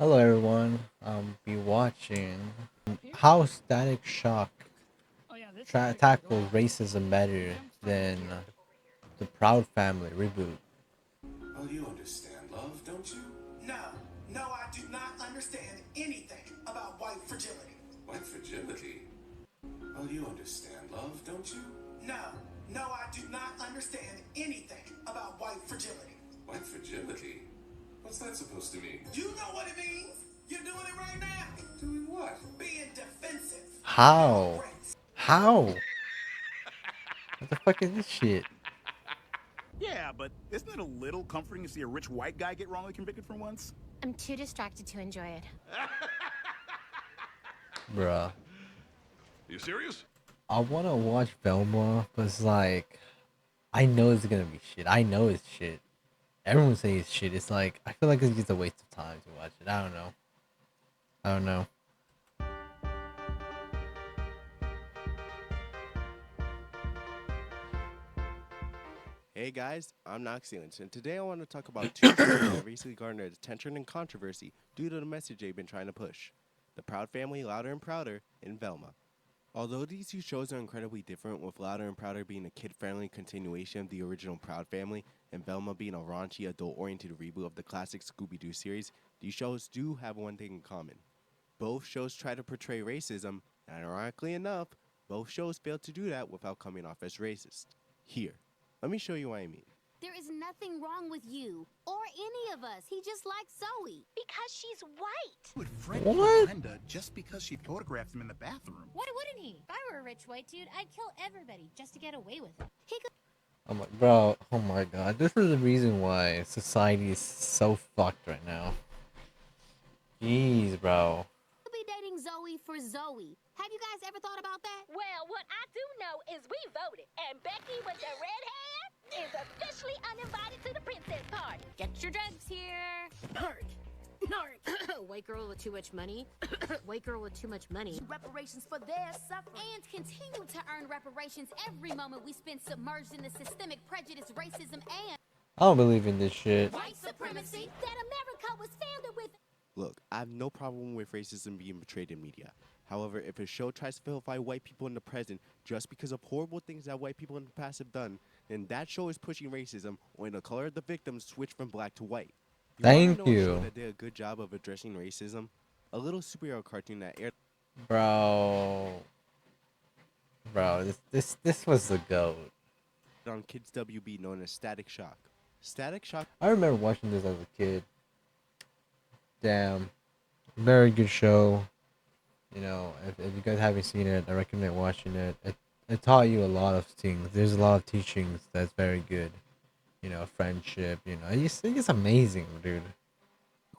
Hello everyone. Be watching how Static Shock tackles racism better than the Proud Family reboot. Oh, you understand love, don't you? No, no, I do not understand anything about white fragility. White fragility? Oh, you understand love, don't you? No, no, I do not understand anything about white fragility. White fragility? What's that supposed to mean? You know what it means! You're doing it right now! Doing what? Being defensive. How? How? What the fuck is this shit? Yeah, but isn't it a little comforting to see a rich white guy get wrongly convicted for once? I'm too distracted to enjoy it. Bruh. You serious? I wanna watch Velma, but it's like I know it's gonna be shit. I know it's shit. Everyone's saying it's shit. It's like I feel like it's just a waste of time to watch it. I don't know. I don't know. Hey guys, I'm Noxylence, and today I want to talk about two shows that recently garnered attention and controversy due to the message they've been trying to push. The Proud Family, Louder and Prouder, and Velma. Although these two shows are incredibly different, with Louder and Prouder being a kid-friendly continuation of the original Proud Family, and Velma being a raunchy, adult-oriented reboot of the classic Scooby-Doo series, these shows do have one thing in common. Both shows try to portray racism, and ironically enough, both shows fail to do that without coming off as racist. Here, let me show you what I mean. There is nothing wrong with you or any of us. He just likes Zoe. Because she's white. Would Fred What? kill Brenda just because she photographed him in the bathroom? Why wouldn't he? If I were a rich white dude, I'd kill everybody just to get away with it. He could I'm like, bro, oh my god. This is the reason why society is so fucked right now. Jeez, bro. be dating Zoe for Zoe. Have you guys ever thought about that? Well, what I do know is we voted, and Becky with the red hair is officially uninvited to the princess party. Get your drugs here. Narc. Narc. White girl with too much money. White girl with too much money. Reparations for their suffering. And continue to earn reparations every moment we spend submerged in the systemic prejudice, racism, and I don't believe in this shit. white supremacy that America was founded with. Look, I have no problem with racism being portrayed in media. However, if a show tries to vilify white people in the present just because of horrible things that white people in the past have done, then that show is pushing racism when the color of the victims switch from black to white. Thank wanna know a show you. that did a good job of addressing racism? A little superhero cartoon that aired Bro. Bro, this was the GOAT. on Kids WB known as Static Shock. Static Shock I remember watching this as a kid. Damn. Very good show. You know, if you guys haven't seen it, I recommend watching it. It taught you a lot of things. There's a lot of teachings that's very good. You know, friendship, you know. It's amazing, dude.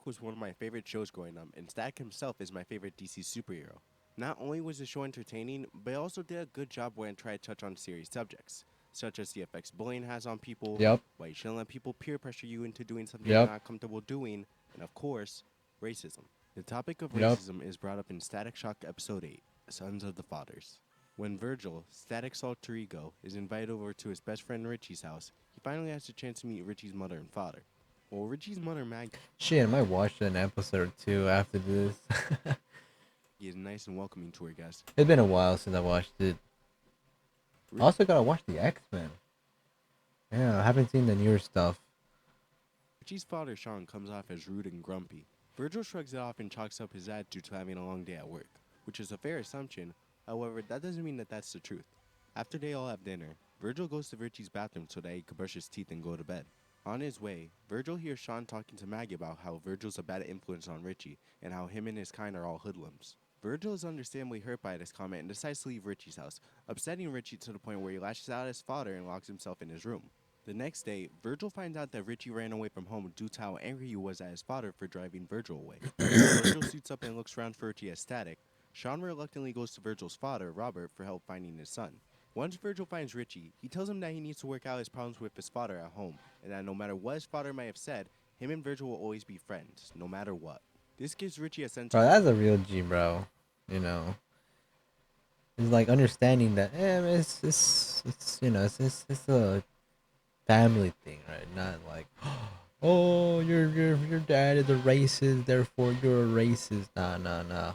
was one of my favorite shows growing up, and Static himself is my favorite DC superhero. Not only was the show entertaining, but it also did a good job when it tried to touch on serious subjects, such as the effects bullying has on people, Yep. why you shouldn't let people peer pressure you into doing something Yep. you're not comfortable doing, and of course, racism. The topic of Yep. racism is brought up in Static Shock Episode 8, Sons of the Fathers. When Virgil, Static's alter ego, is invited over to his best friend Richie's house, he finally has the chance to meet Richie's mother and father. Well, Richie's mother, Maggie, Shit, I might watch an episode or two after this. is nice and welcoming to her guests. It's been a while since I watched it. I also gotta watch the X-Men. Yeah, I haven't seen the newer stuff. Richie's father, Sean, comes off as rude and grumpy. Virgil shrugs it off and chalks up his attitude to having a long day at work, which is a fair assumption. However, that doesn't mean that that's the truth. After they all have dinner, Virgil goes to Richie's bathroom so that he can brush his teeth and go to bed. On his way, Virgil hears Sean talking to Maggie about how Virgil's a bad influence on Richie and how him and his kind are all hoodlums. Virgil is understandably hurt by this comment and decides to leave Richie's house, upsetting Richie to the point where he lashes out at his father and locks himself in his room. The next day, Virgil finds out that Richie ran away from home due to how angry he was at his father for driving Virgil away. Virgil suits up and looks around for Richie as Static. Sean reluctantly goes to Virgil's father, Robert, for help finding his son. Once Virgil finds Richie, he tells him that he needs to work out his problems with his father at home, and that no matter what his father might have said, him and Virgil will always be friends, no matter what. This gives Richie a sense Bro, of that's a real G, bro. You know, it's like understanding that it's you know it's a family thing, right? Not like oh, your dad is a racist, therefore you're a racist. Nah.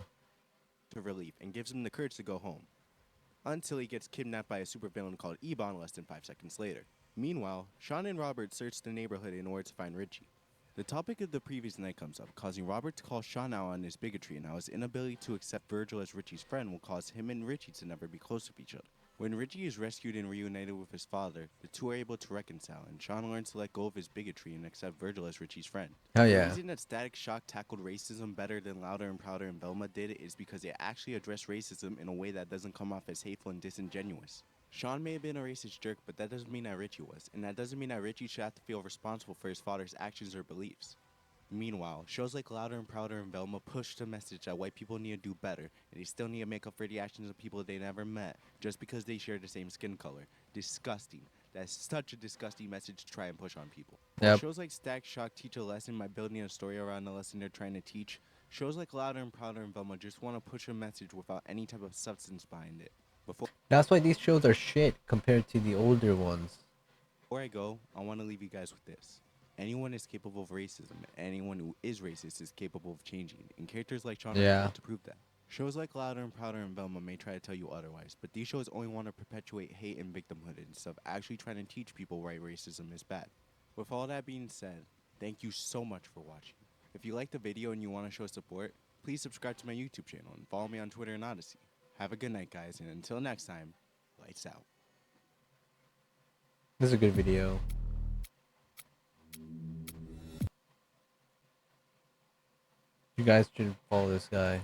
To relief and gives him the courage to go home. Until he gets kidnapped by a supervillain called Ebon less than 5 seconds later. Meanwhile, Sean and Robert search the neighborhood in order to find Richie. The topic of the previous night comes up, causing Robert to call Sean out on his bigotry and how his inability to accept Virgil as Richie's friend will cause him and Richie to never be close with each other. When Richie is rescued and reunited with his father, the two are able to reconcile, and Sean learns to let go of his bigotry and accept Virgil as Richie's friend. Hell The yeah. reason that Static Shock tackled racism better than Louder and Prouder and Velma did is because it actually addressed racism in a way that doesn't come off as hateful and disingenuous. Sean may have been a racist jerk, but that doesn't mean that Richie was, and that doesn't mean that Richie should have to feel responsible for his father's actions or beliefs. Meanwhile, shows like Louder and Prouder and Velma push the message that white people need to do better, and they still need to make up for the actions of people they never met just because they share the same skin color. Disgusting. That's such a disgusting message to try and push on people. While Yep. shows like Stack Shock teach a lesson by building a story around the lesson they're trying to teach, shows like Louder and Prouder and Velma just want to push a message without any type of substance behind it. That's why these shows are shit compared to the older ones. Before I go, I want to leave you guys with this. Anyone is capable of racism. Anyone who is racist is capable of changing. And characters like Sean are Yeah. able to prove that. Shows like Louder and Prouder and Velma may try to tell you otherwise, but these shows only want to perpetuate hate and victimhood instead of actually trying to teach people why racism is bad. With all that being said, thank you so much for watching. If you liked the video and you want to show support, please subscribe to my YouTube channel and follow me on Twitter and Odyssey. Have a good night, guys, and until next time, lights out. This is a good video. You guys should follow this guy.